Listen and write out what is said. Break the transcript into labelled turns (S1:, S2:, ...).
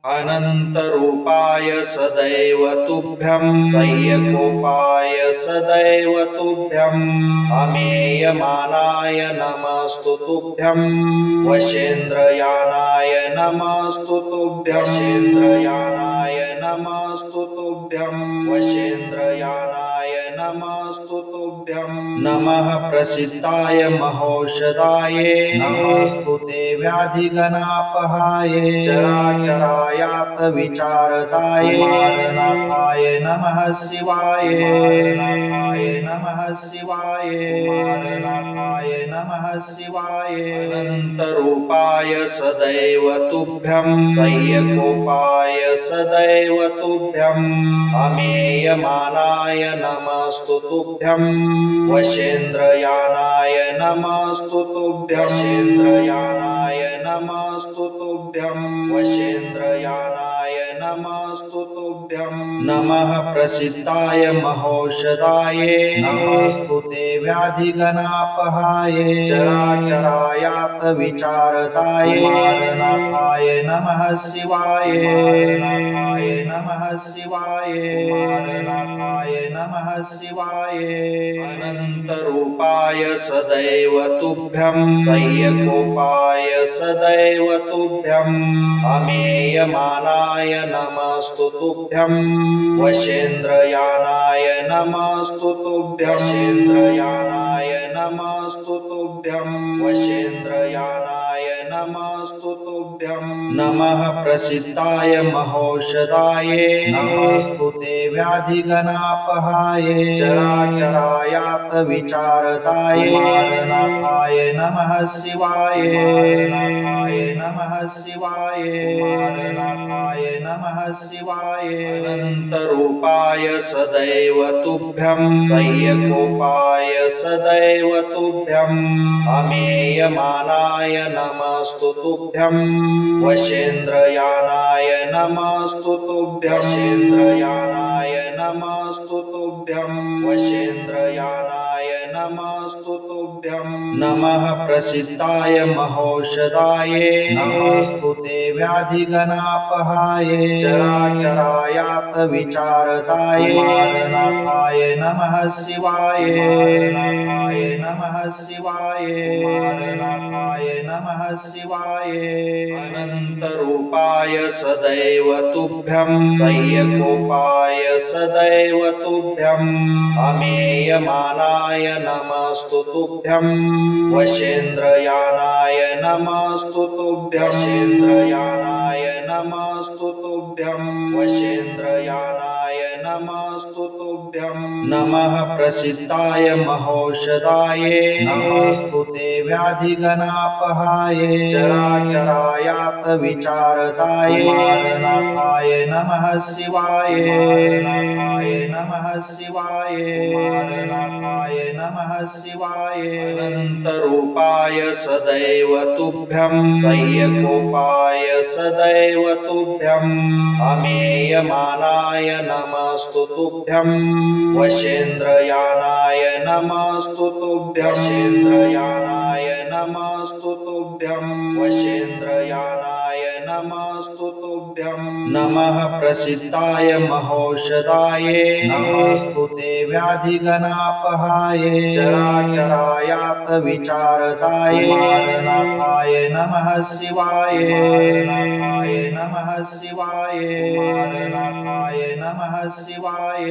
S1: अनन्तरूपाय सदैव तुभ्यं सह्यकोपाय सदैव तुभ्यं अमेयमानाय नमस्तु तुभ्यं वशेन्द्रयानाय नमस्तु तुभ्यं वशेन्द्रयानाय नमस्तु तुभ्यं वशेन्द्रयानाय नमस्तु तुभ्यं नमः प्रसिद्धाय महौषधाय नमस्तु ते व्याधिगणापहाय चराचरायात विचारदाय मारनाथाय नमः शिवाय मारनाथाय नमः शिवाय मारनाथाय नमः शिवाय अनन्तरूपाय सदैव तुभ्यं सह्यकोपाय सदैव तुभ्यं अमेयमानाय नमस्तु तुभ्यं वशेन्द्रयानाय नमस्तु तुभ्यं वशेन्द्रयानाय नमस्तु तुभ्यं वशेन्द्रयानाय नमस्तु तुभ्यं नमः प्रसिद्धाय महौषधाय नमस्तु ते व्याधिगणापहाय चराचरायात विचारदाय मारनाथाय नमः शिवाय मारनाथाय नमः शिवाय मारनाथाय नमः शिवाय अनन्तरूपाय सदैव तुभ्यं सह्यकोपाय सदैव तुभ्यं अमेयमानाय नमस्तु तुभ्यं वशेन्द्रयानाय नमस्तु तुभ्यं वशेन्द्रयानाय नमस्तु तुभ्यं वशेन्द्रयानाय नमस्तु तुभ्यं नमः प्रसिद्धाय महौषधाय नमस्तु ते व्याधिगणापहाय चराचरायात विचारदाय मारनाथाय नमः शिवाय मारनाथाय नमः शिवाय मारनाथाय नमः शिवाय अनन्तरूपाय सदैव तुभ्यं सह्यकोपाय सदैव तुभ्यं अमेयमानाय नमस्तु तुभ्यं वशेन्द्रयानाय नमस्तु तुभ्यं वशेन्द्रयानाय नमस्तु तुभ्यं वशेन्द्रयानाय नमस्तु तुभ्यं नमः प्रसिद्धाय महौषधाय नमस्तु ते व्याधिगणापहाय चराचरायात विचारदाय मारनाथाय नमः शिवाय मारनाथाय नमः शिवाय मारनाथाय नमः शिवाय अनन्तरूपाय सदैव तुभ्यं सह्यकोपाय सदैव तुभ्यं अमेयमानाय नमस्तु तुभ्यं वशेन्द्रयानाय नमस्तु तुभ्यं वशेन्द्रयानाय नमस्तु तुभ्यं वशेन्द्रयानाय नमस्तु तुभ्यं नमः प्रसिद्धाय महौषधाय नमस्तु ते व्याधिगणापहाय चराचरायात विचारदाय मारनाथाय नमः शिवाय मारनाथाय नमः शिवाय मारनाथाय नमः शिवाय अनन्तरूपाय सदैव तुभ्यं सह्यकोपाय सदैव तुभ्यं अमेयमानाय नमस्तु तुभ्यं वशेन्द्रयानाय नमस्तु तुभ्यं वशेन्द्रयानाय नमस्तु तुभ्यं वशेन्द्रयानाय नमस्तु तुभ्यं नमः प्रसिद्धाय महौषधाय नमस्तु ते व्याधिगणापहाय चराचरायात विचारदाय मारनाथाय नमः शिवाय मारनाथाय नमः शिवाय मारनाथाय नमः शिवाय